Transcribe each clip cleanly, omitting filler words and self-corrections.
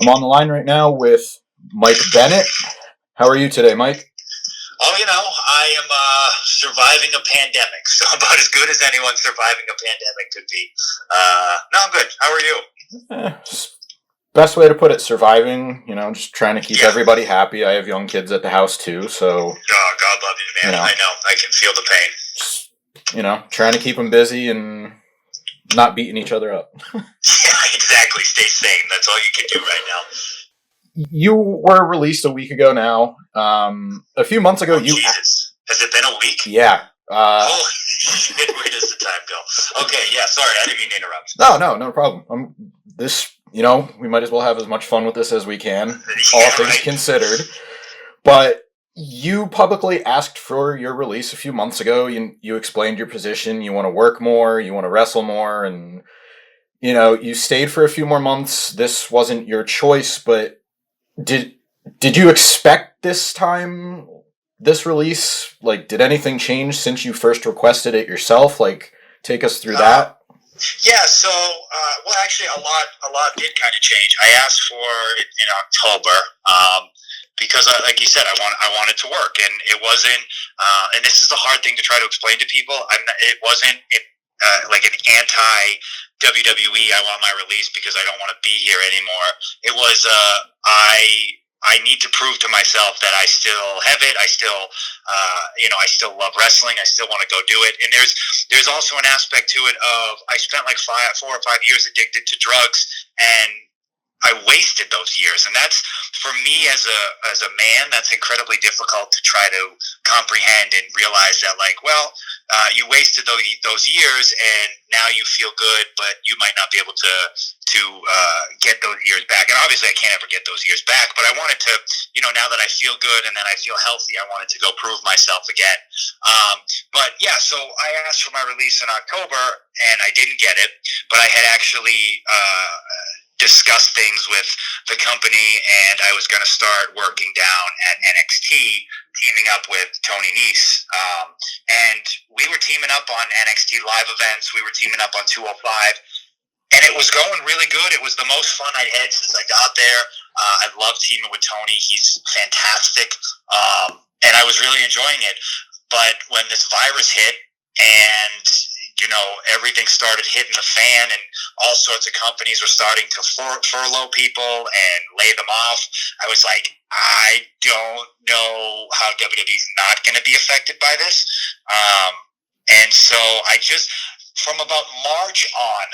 I'm on the line right now with Mike Bennett. How are you today, Mike? Oh, I am surviving a pandemic, so about as good as anyone surviving a pandemic could be. No, I'm good. How are you? Best way to put it, surviving, just trying to keep Yeah. everybody happy. I have young kids at the house too, so... Oh, God love you, man. I know. I can feel the pain. Just, trying to keep them busy and not beating each other up. Yeah, exactly. Stay sane. That's all you can do right now. You were released a week ago now. A few months ago, Jesus. Has it been a week? Yeah. Holy shit, where does the time go? Okay, yeah, sorry, I didn't mean to interrupt. No problem. We might as well have as much fun with this as we can, Yeah, all things considered. But you publicly asked for your release a few months ago. You explained your position. You want to work more. You want to wrestle more. And, you stayed for a few more months. This wasn't your choice, but did you expect this release? Like, did anything change since you first requested it yourself? Like, take us through that. Yeah, so actually, a lot did kind of change. I asked for it in October because, like you said, I wanted to work, and it wasn't. And this is a hard thing to try to explain to people. It wasn't like an anti WWE. I want my release because I don't want to be here anymore. It was I need to prove to myself that I still have it. I still, I still love wrestling. I still want to go do it. And there's also an aspect to it of I spent like 4 or 5 years addicted to drugs, and I wasted those years. And that's, for me as a man, that's incredibly difficult to try to comprehend and realize that, like, well, you wasted those years, and now you feel good, but you might not be able to get those years back. And obviously I can't ever get those years back, but I wanted to, now that I feel good and that I feel healthy, I wanted to go prove myself again. But yeah, so I asked for my release in October, and I didn't get it, but I had actually discussed things with the company, and I was going to start working down at NXT, teaming up with Tony Nese. And we were teaming up on NXT live events. We were teaming up on 205. And it was going really good. It was the most fun I'd had since I got there. I love teaming with Tony. He's fantastic. And I was really enjoying it. But when this virus hit, and everything started hitting the fan, and all sorts of companies were starting to furlough people and lay them off, I was like, I don't know how WWE's not going to be affected by this. And so from about March on,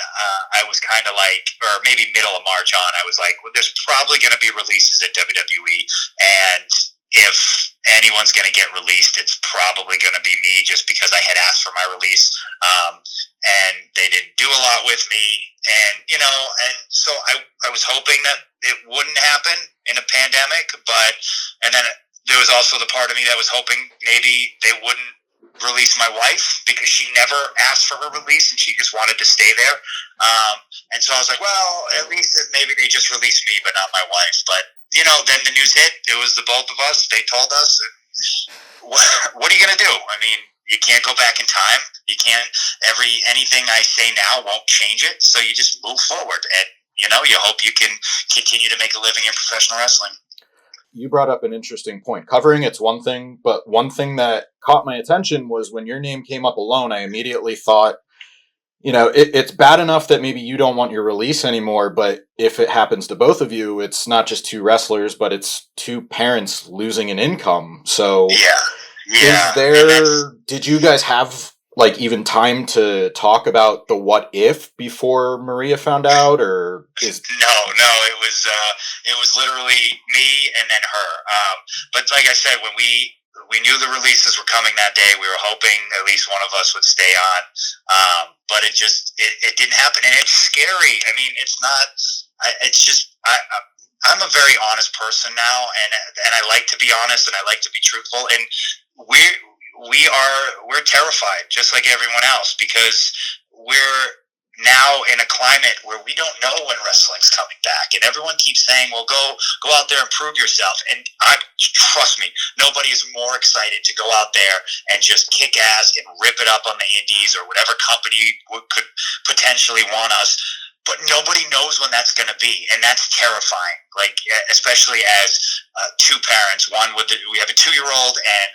I was kind of like, or maybe middle of March on, I was like, well, there's probably going to be releases at WWE, and if anyone's going to get released, it's probably going to be me, just because I had asked for my release, and they didn't do a lot with me, and so I was hoping that it wouldn't happen in a pandemic, and then there was also the part of me that was hoping maybe they wouldn't release my wife, because she never asked for her release and she just wanted to stay there, and so I was like, well, at least maybe they just released me but not my wife. But then the news hit. It was the both of us. They told us, what are you going to do? I mean, you can't go back in time. You can't, anything I say now won't change it. So you just move forward, and, you hope you can continue to make a living in professional wrestling. You brought up an interesting point. Covering it's one thing, but one thing that caught my attention was when your name came up alone, I immediately thought, it's bad enough that maybe you don't want your release anymore, but if it happens to both of you, it's not just two wrestlers, but it's two parents losing an income. So did you guys have even time to talk about the what if before Maria found out, or No, it was literally me and then her. But like I said, when we knew the releases were coming that day, we were hoping at least one of us would stay on. But it didn't happen, and it's scary. I mean, I'm a very honest person now, and I like to be honest, and I like to be truthful, and we're terrified, just like everyone else, because we're now in a climate where we don't know when wrestling's coming back, and everyone keeps saying, well, go out there and prove yourself. And trust me, nobody is more excited to go out there and just kick ass and rip it up on the indies or whatever company could potentially want us. but nobody knows when that's going to be, and that's terrifying. Like, especially as two parents. We have a 2-year-old, and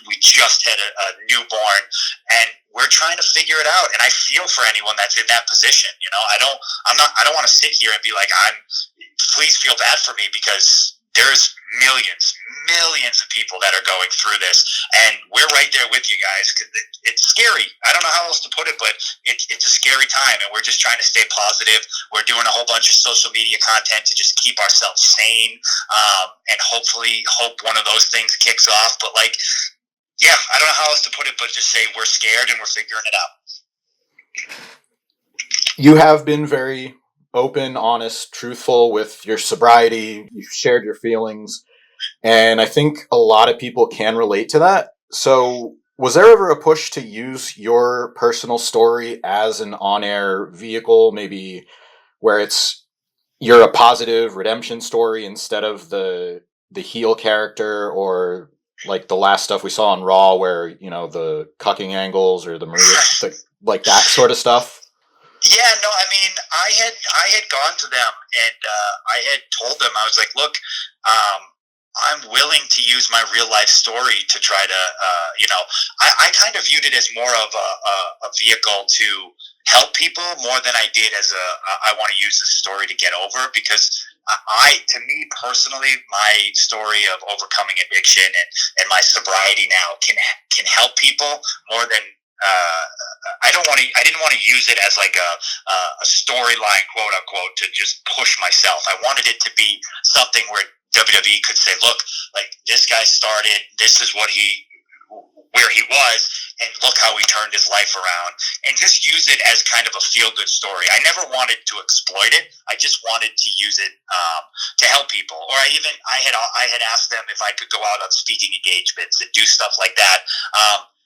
we just had a newborn, and we're trying to figure it out. And I feel for anyone that's in that position. You know, I don't want to sit here and be like, please feel bad for me, because there's millions of people that are going through this, and we're right there with you guys. It's scary. I don't know how else to put it, but it's a scary time, and we're just trying to stay positive. We're doing a whole bunch of social media content to just keep ourselves sane, and hopefully hope one of those things kicks off. But like, yeah, I don't know how else to put it, but just say we're scared and we're figuring it out. You have been very open, honest, truthful with your sobriety. You've shared your feelings, and I think a lot of people can relate to that. So was there ever a push to use your personal story as an on-air vehicle, maybe where you're a positive redemption story instead of the heel character, or like the last stuff we saw on Raw where, you know, the cucking angles or the Maria, like that sort of stuff? Yeah, no, I mean, I had gone to them, and I had told them, I was like, look, I'm willing to use my real life story to try to, I kind of viewed it as more of a vehicle to help people more than I did as I want to use this story to get over, because to me personally, my story of overcoming addiction and my sobriety now can help people more than, I didn't want to use it as like a storyline, quote unquote, to just push myself. I wanted it to be something where WWE could say, look, like, this guy started, this is where he was, and look how he turned his life around, and just use it as kind of a feel-good story. I never wanted to exploit it. I just wanted to use it to help people. Or I had asked them if I could go out on speaking engagements and do stuff like that.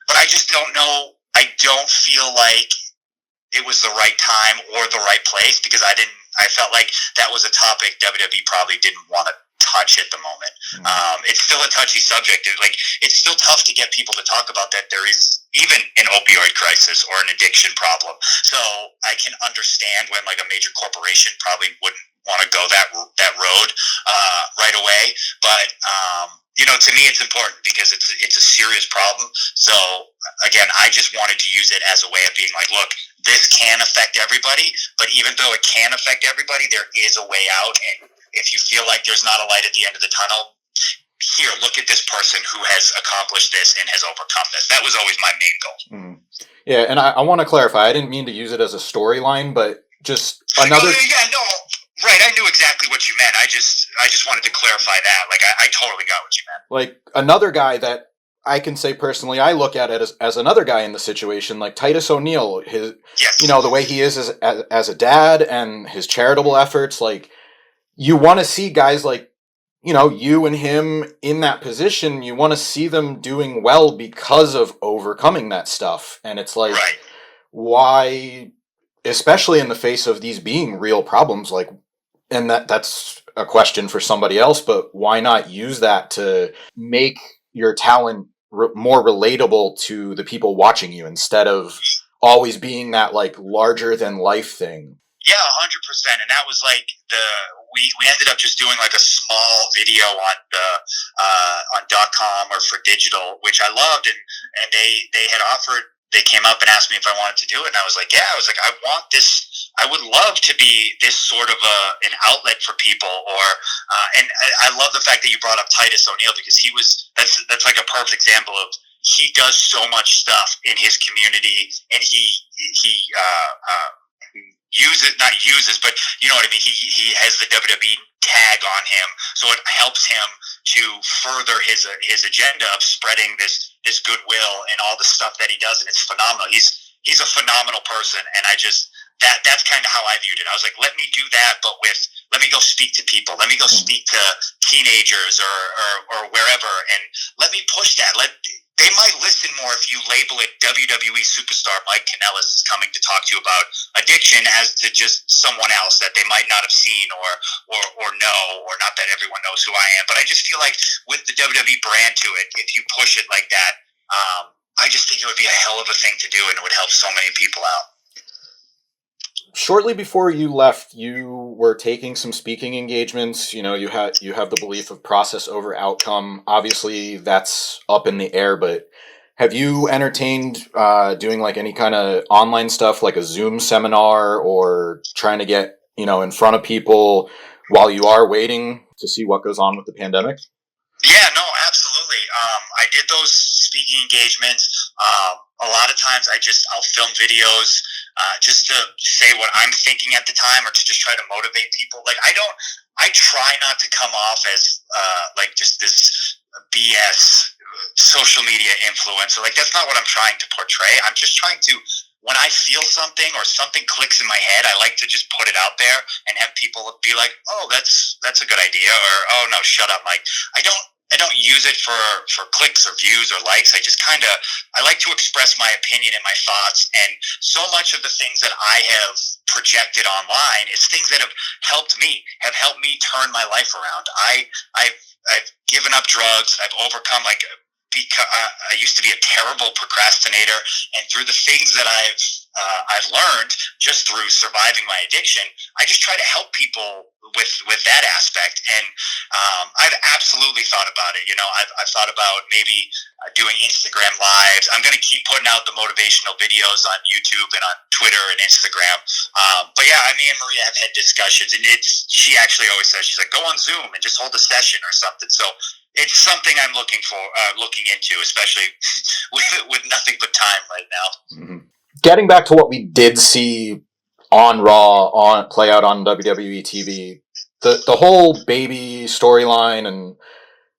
But I just don't know. I don't feel like it was the right time or the right place, because I felt like that was a topic WWE probably didn't want to touch at the moment. It's still a touchy subject. It's still tough to get people to talk about that there is even an opioid crisis or an addiction problem. So I can understand when like a major corporation probably wouldn't want to go that road right away. But to me, it's important because it's a serious problem. So again, I just wanted to use it as a way of being like, look, this can affect everybody, but even though it can affect everybody, there is a way out. And if you feel like there's not a light at the end of the tunnel, here, look at this person who has accomplished this and has overcome this. That was always my main goal. Yeah, and I want to clarify, I didn't mean to use it as a storyline, but just another... Right, I knew exactly what you meant. I just wanted to clarify that. Like, I totally got what you meant. Like, another guy that I can say personally, I look at it as another guy in the situation, like Titus ONeil, the way he is as a dad and his charitable efforts, like, you want to see guys like, you and him in that position, you want to see them doing well because of overcoming that stuff. And it's like, right. Why, especially in the face of these being real problems, like, and that's a question for somebody else, but why not use that to make your talent more relatable to the people watching you instead of always being that like larger than life thing? Yeah, 100%. And that was like we ended up just doing like a small video on .com or for digital, which I loved, and they had offered. They came up and asked me if I wanted to do it, and I was like, yeah. I was like, I want this. I would love to be this sort of an outlet for people, and I love the fact that you brought up Titus ONeil, because that's like a perfect example of he does so much stuff in his community, and he uses, but you know what I mean. He has the WWE tag on him, so it helps him to further his agenda of spreading this goodwill and all the stuff that he does, and it's phenomenal. He's a phenomenal person, and I just that's kind of how I viewed it. I was like, let me do that, but let me go speak to people, let me go speak to teenagers or wherever, and let me push that. They might listen more if you label it WWE superstar Mike Kanellis is coming to talk to you about addiction as to just someone else that they might not have seen or know, or not that everyone knows who I am. But I just feel like with the WWE brand to it, if you push it like that, I just think it would be a hell of a thing to do, and it would help so many people out. shortly before you left, you were taking some speaking engagements. You know, you have the belief of process over outcome. Obviously, that's up in the air, but have you entertained doing like any kind of online stuff, like a Zoom seminar, or trying to get, you know, in front of people while you are waiting to see what goes on with the pandemic? Yeah, no, absolutely. I did those speaking engagements. A lot of times I'll film videos just to say what I'm thinking at the time, or to just try to motivate people. Like I try not to come off as like just this BS social media influencer. Like that's not what I'm trying to portray. I'm just trying to, when I feel something or something clicks in my head, I like to just put it out there and have people be like, "Oh, that's a good idea," or "Oh no, shut up, Mike." I don't use it for clicks or views or likes. I like to express my opinion and my thoughts. And so much of the things that I have projected online is things that have helped me turn my life around. I've given up drugs. I've overcome because I used to be a terrible procrastinator, and through the things that I've learned just through surviving my addiction, I just try to help people with that aspect. And I've absolutely thought about it. You know, I've thought about maybe doing Instagram lives. I'm going to keep putting out the motivational videos on YouTube and on Twitter and Instagram. But yeah, me and Maria have had discussions, and she actually always says, she's like, go on Zoom and just hold a session or something. So it's something I'm looking into, especially with nothing but time right now. Mm-hmm. Getting back to what we did see on Raw, play out on WWE TV, the whole baby storyline, and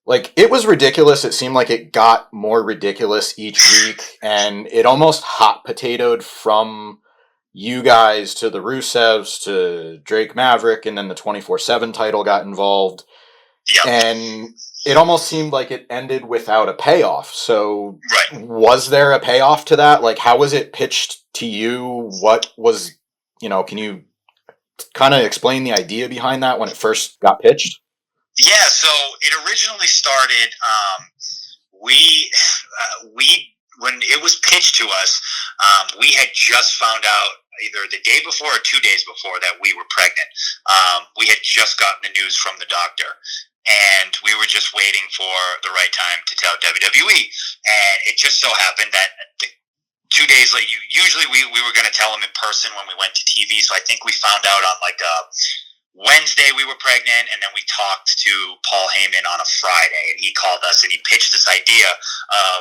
like it was ridiculous. It seemed like it got more ridiculous each week, and it almost hot potatoed from you guys to the Rusevs to Drake Maverick, and then the 24/7 title got involved. Yep. And it almost seemed like it ended without a payoff. So, right. Was there a payoff to that? Like, how was it pitched to you? What was, can you kind of explain the idea behind that when it first got pitched? Yeah, so it originally started, we when it was pitched to us, we had just found out either the day before or 2 days before that we were pregnant. We had just gotten the news from the doctor, and we were just waiting for the right time to tell WWE. And it just so happened that 2 days later, usually we were going to tell them in person when we went to TV. So I think we found out on Wednesday we were pregnant, and then we talked to Paul Heyman on a Friday, and he called us and he pitched this idea of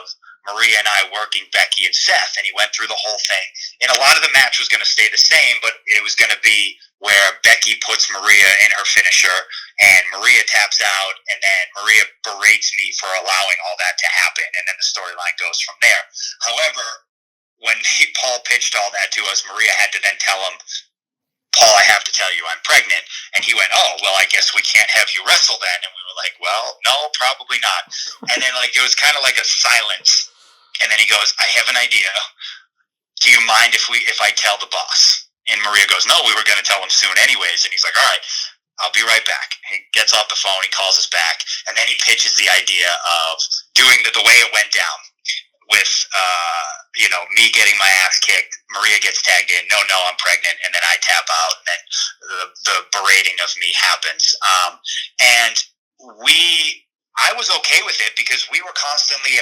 Maria and I working Becky and Seth, and he went through the whole thing. And a lot of the match was going to stay the same, but it was going to be where Becky puts Maria in her finisher, and Maria taps out, and then Maria berates me for allowing all that to happen, and then the storyline goes from there. However, when Paul pitched all that to us, Maria had to then tell him, Paul, I have to tell you, I'm pregnant. And he went, oh, well, I guess we can't have you wrestle then. And we were like, well, no, probably not. And then it was kind of like a silence. And then he goes, I have an idea. Do you mind if I tell the boss? And Maria goes, no, we were going to tell him soon anyways. And he's like, all right, I'll be right back. He gets off the phone, he calls us back, and then he pitches the idea of doing the way it went down with, me getting my ass kicked. Maria gets tagged in. No, I'm pregnant. And then I tap out, and then the berating of me happens. And I was okay with it because we constantly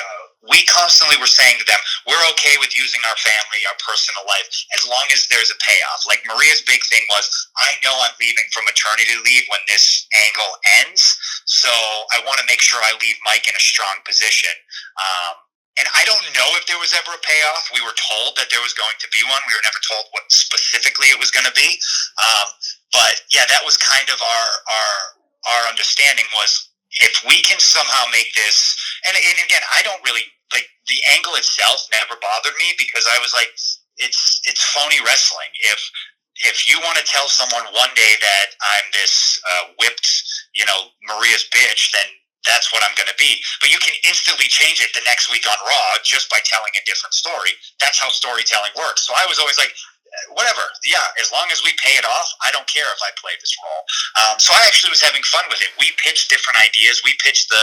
were saying to them, we're okay with using our family, our personal life, as long as there's a payoff. Like Maria's big thing was, I know I'm leaving for maternity leave when this angle ends, so I want to make sure I leave Mike in a strong position. And I don't know if there was ever a payoff. We were told that there was going to be one. We were never told what specifically it was going to be. But yeah, that was kind of our understanding was, if we can somehow make this, and again, I don't really, like, the angle itself never bothered me, because I was like, it's phony wrestling. If you want to tell someone one day that I'm this whipped, Maria's bitch, then that's what I'm going to be. But you can instantly change it the next week on Raw just by telling a different story. That's how storytelling works. So I was always like, whatever, yeah, as long as we pay it off, I don't care if I play this role. So I actually was having fun with it. We pitched different ideas. We pitched the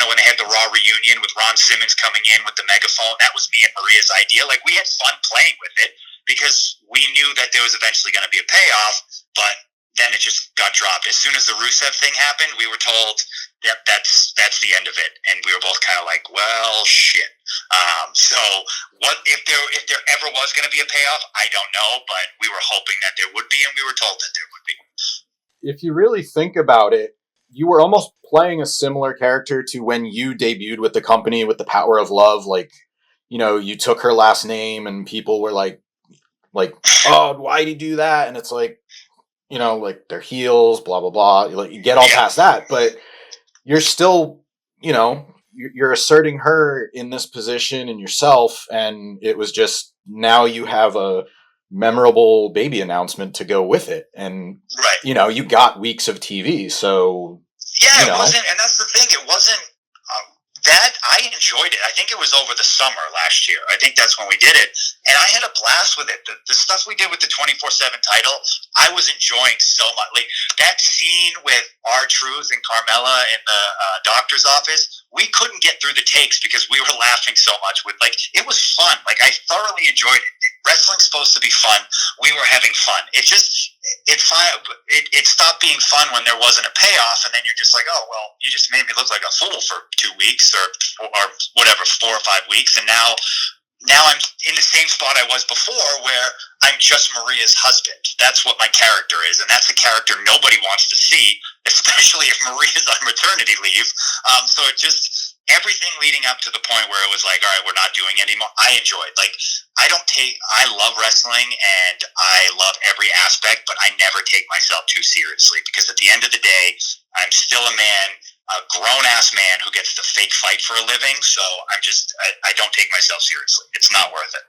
when they had the Raw reunion with Ron Simmons coming in with the megaphone, that was me and Maria's idea. Like, we had fun playing with it, because we knew that there was eventually going to be a payoff, but then it just got dropped. As soon as the Rusev thing happened, we were told that that's the end of it, and we were both kind of like, well, shit. So what if there ever was going to be a payoff? I don't know, but we were hoping that there would be, and we were told that there would be. If you really think about it, you were almost playing a similar character to when you debuted with the company with the Power of Love. Like, you know, you took her last name and people were like, oh, why'd he do that? And it's like, you know, like they're heels, blah, blah, blah. Like, you get all past that, but you're still, you know, you're asserting her in this position and yourself. And it was just, now you have a memorable baby announcement to go with it. And, you know, you got weeks of TV. So, yeah, you know. It wasn't, and that's the thing, it wasn't, that, I enjoyed it. I think it was over the summer last year. I think that's when we did it. And I had a blast with it. The stuff we did with the 24/7 title, I was enjoying so much. Like, that scene with R-Truth and Carmella in the doctor's office, we couldn't get through the takes because we were laughing so much. With, like, it was fun. Like, I thoroughly enjoyed it. Wrestling's supposed to be fun. We were having fun. It stopped being fun when there wasn't a payoff, and then you're just like, oh, well, you just made me look like a fool for 2 weeks or whatever, 4 or 5 weeks, and now I'm in the same spot I was before, where I'm just Maria's husband. That's what my character is, and that's a character nobody wants to see, especially if Maria's on maternity leave. So it just, everything leading up to the point where it was like, all right, we're not doing it anymore, I enjoyed. Like, I love wrestling, and I love every aspect, but I never take myself too seriously, because at the end of the day, I'm still a man, a grown-ass man who gets to fake fight for a living, so I don't take myself seriously. It's not worth it.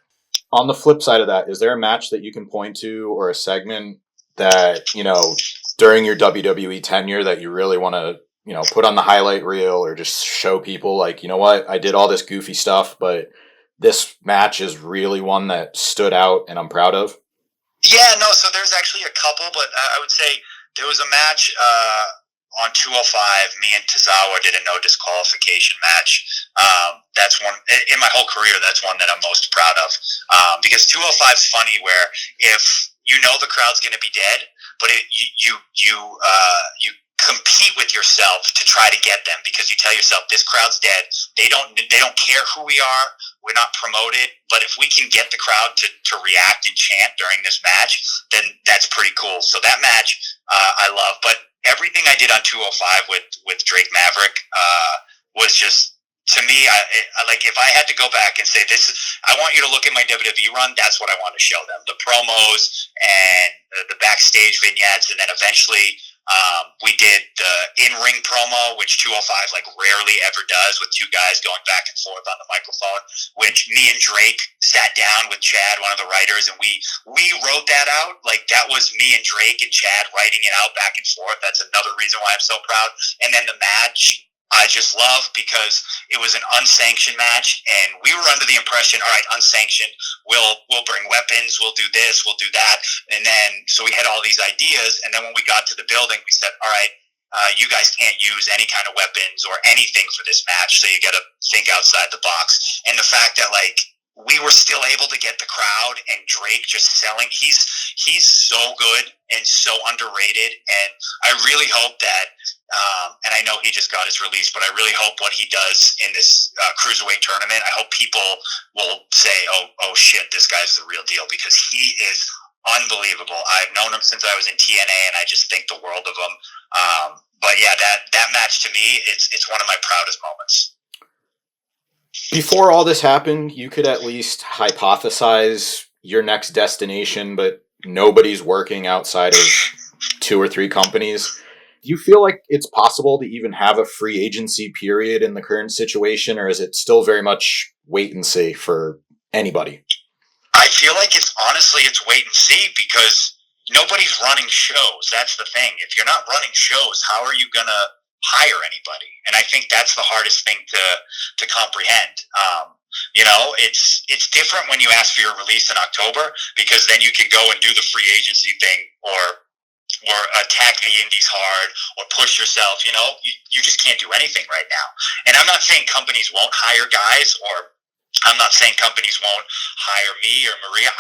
On the flip side of that, is there a match that you can point to or a segment that, you know, during your WWE tenure that you really want to, you know, put on the highlight reel or just show people, like, you know what, I did all this goofy stuff, but this match is really one that stood out and I'm proud of? Yeah, no, so there's actually a couple, but I would say there was a match on 205, me and Tozawa did a no disqualification match. That's one, in my whole career, that's one that I'm most proud of. Because 205 is funny, where if you know the crowd's going to be dead, but you compete with yourself to try to get them, because you tell yourself, this crowd's dead. They don't care who we are. We're not promoted, but if we can get the crowd to react and chant during this match, then that's pretty cool. So that match I love, but everything I did on 205 with Drake Maverick was just, to me, I like, if I had to go back and say, I want you to look at my WWE run, that's what I want to show them. The promos and the backstage vignettes, and then eventually we did the in-ring promo, which 205 like rarely ever does, with two guys going back and forth on the microphone, which me and Drake sat down with Chad, one of the writers, and we wrote that out. Like, that was me and Drake and Chad writing it out back and forth. That's another reason why I'm so proud. And then the match, I just love, because it was an unsanctioned match, and we were under the impression, all right, unsanctioned, we'll bring weapons, we'll do this, we'll do that, and then so we had all these ideas, and then when we got to the building, we said, all right, you guys can't use any kind of weapons or anything for this match, so you got to think outside the box. And the fact that, like, we were still able to get the crowd, and Drake just selling, he's so good and so underrated, and I really hope that, and I know he just got his release, but I really hope what he does in this Cruiserweight tournament, I hope people will say, oh shit, this guy's the real deal, because he is unbelievable. I've known him since I was in TNA, and I just think the world of him. But yeah, that match to me, it's one of my proudest moments. Before all this happened, you could at least hypothesize your next destination, but nobody's working outside of 2 or 3 companies. Do you feel like it's possible to even have a free agency period in the current situation, or is it still very much wait and see for anybody? I feel like it's wait and see, because nobody's running shows. That's the thing. If you're not running shows, how are you going to hire anybody? And I think that's the hardest thing to comprehend. You know, it's different when you ask for your release in October, because then you can go and do the free agency thing, or attack the indies hard, or push yourself. You know, you just can't do anything right now. And I'm not saying companies won't hire guys, or I'm not saying companies won't hire me or Maria.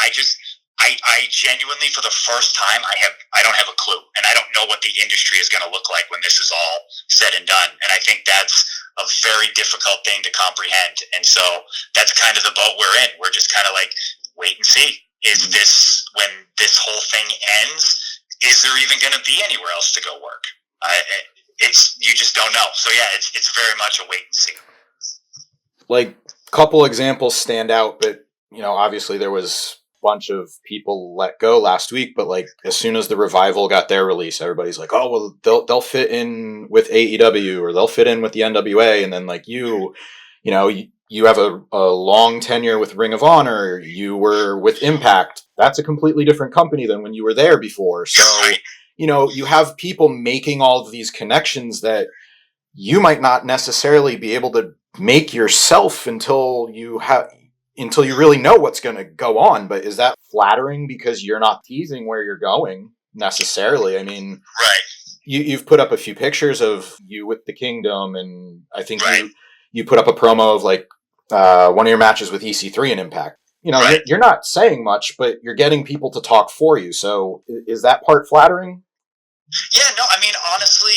I genuinely, for the first time, I don't have a clue, and I don't know what the industry is going to look like when this is all said and done. And I think that's a very difficult thing to comprehend. And so that's kind of the boat we're in. We're just kind of like, wait and see. Is this, when this whole thing ends, is there even going to be anywhere else to go work? You just don't know. So yeah, it's very much a wait and see. Like, couple examples stand out, but obviously there was bunch of people let go last week, but like as soon as the Revival got their release, everybody's like, oh well, they'll fit in with AEW or they'll fit in with the NWA, and then like you have a long tenure with Ring of Honor, you were with Impact. That's a completely different company than when you were there before. So you have people making all of these connections that you might not necessarily be able to make yourself until you really know what's going to go on. But is that flattering because you're not teasing where you're going necessarily? I mean, right. You've put up a few pictures of you with the Kingdom, and I think right. you put up a promo of like one of your matches with EC3 and Impact. Right. You're not saying much, but you're getting people to talk for you. So is that part flattering? Yeah, no, I mean, honestly,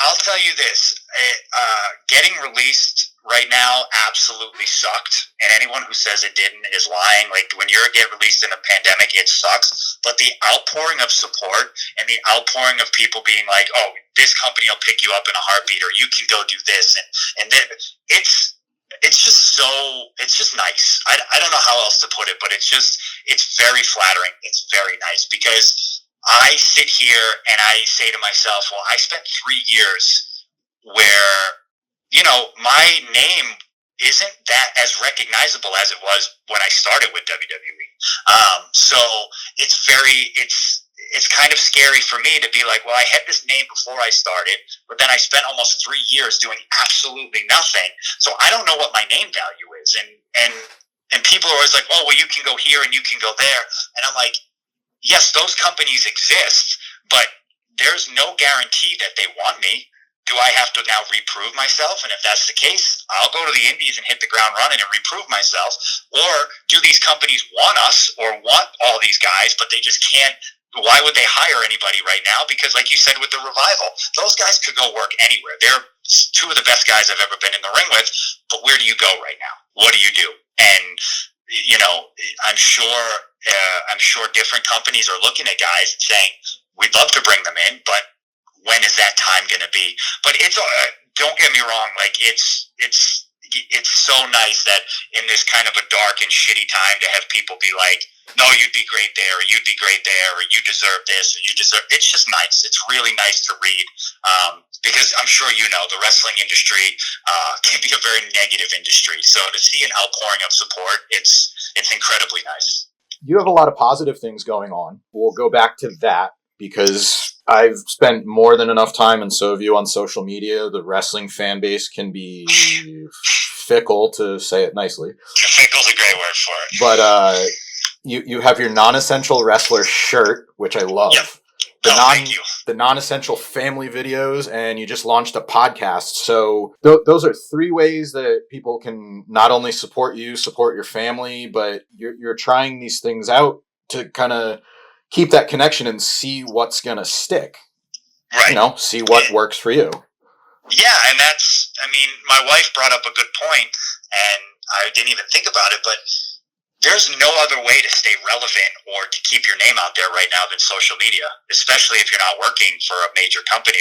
I'll tell you this, getting released right now absolutely sucked, and anyone who says it didn't is lying. Like, when you get released in a pandemic, it sucks, but the outpouring of support and the outpouring of people being like, oh, this company will pick you up in a heartbeat, or you can go do this, and then it's just nice. I don't know how else to put it, but it's very flattering. It's very nice, because I sit here and I say to myself, well, I spent 3 years where, my name isn't that as recognizable as it was when I started with WWE. So it's kind of scary for me to be like, well, I had this name before I started, but then I spent almost 3 years doing absolutely nothing. So I don't know what my name value is. And people are always like, oh, well, you can go here and you can go there. And I'm like, yes, those companies exist, but there's no guarantee that they want me. Do I have to now reprove myself? And if that's the case, I'll go to the indies and hit the ground running and reprove myself. Or do these companies want us or want all these guys, but they just can't? Why would they hire anybody right now? Because like you said with the Revival, those guys could go work anywhere. They're two of the best guys I've ever been in the ring with, but where do you go right now? What do you do? And I'm sure different companies are looking at guys and saying, we'd love to bring them in, but when is that time going to be? But don't get me wrong, like it's so nice that in this kind of a dark and shitty time to have people be like, no, you'd be great there, or you'd be great there, or you deserve this, or you deserve. It's just nice. It's really nice to read, because I'm sure the wrestling industry can be a very negative industry. So to see an outpouring of support, it's incredibly nice. You have a lot of positive things going on. We'll go back to that, because I've spent more than enough time, and so have you, on social media. The wrestling fan base can be fickle, to say it nicely. Fickle's a great word for it. But you have your non-essential wrestler shirt, which I love. Yep. The non-essential family videos, and you just launched a podcast. So those are 3 ways that people can not only support you, support your family, but you're trying these things out to kind of keep that connection and see what's going to stick. Right. See what works for you. Yeah, and my wife brought up a good point, and I didn't even think about it, but there's no other way to stay relevant or to keep your name out there right now than social media, especially if you're not working for a major company.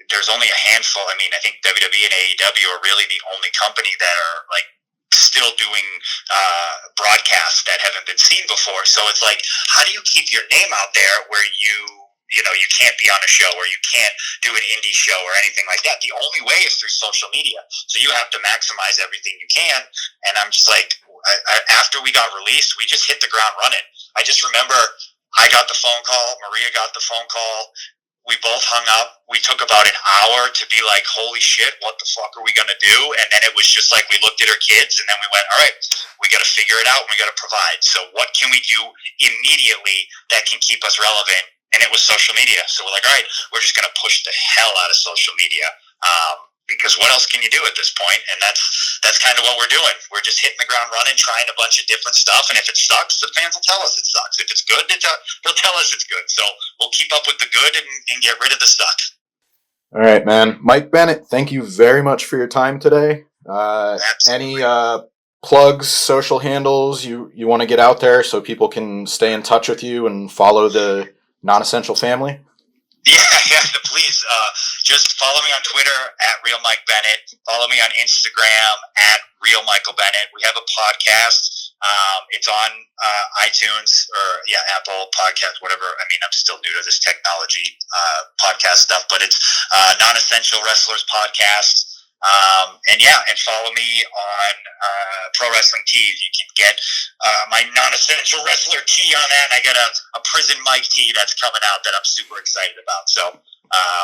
There's only a handful. I think WWE and AEW are really the only company that are like still doing broadcasts that haven't been seen before. So it's like, how do you keep your name out there where you can't be on a show, or you can't do an indie show or anything like that? The only way is through social media. So you have to maximize everything you can. And I'm just like, after we got released, we just hit the ground running. I just remember I got the phone call, Maria got the phone call. We both hung up. We took about an hour to be like, holy shit, what the fuck are we going to do? And then it was just like, we looked at our kids, and then we went, all right, we got to figure it out, and we got to provide. So what can we do immediately that can keep us relevant? And it was social media. So we're like, all right, we're just going to push the hell out of social media, because what else can you do at this point? And that's kind of what we're doing. We're just hitting the ground running, trying a bunch of different stuff. And if it sucks, the fans will tell us it sucks. If it's good, they'll tell us it's good. So we'll keep up with the good and get rid of the suck. All right, man. Mike Bennett, thank you very much for your time today. Any plugs, social handles you want to get out there so people can stay in touch with you and follow the non-essential family? Yeah, please. Just follow me on Twitter at Real Mike Bennett. Follow me on Instagram at Real Michael Bennett. We have a podcast. It's on iTunes or Apple Podcast, whatever. I mean, I'm still new to this technology podcast stuff, but it's Non-Essential Wrestlers Podcast. And follow me on Pro Wrestling Tees. You can get my non-essential wrestler tee on that. And I got a Prison Mike tee that's coming out that I'm super excited about. So,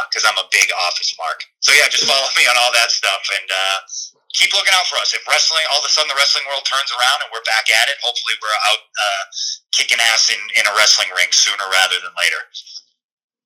because I'm a big Office mark. So yeah, just follow me on all that stuff and keep looking out for us. If wrestling, all of a sudden the wrestling world turns around and we're back at it, hopefully we're out kicking ass in a wrestling ring sooner rather than later.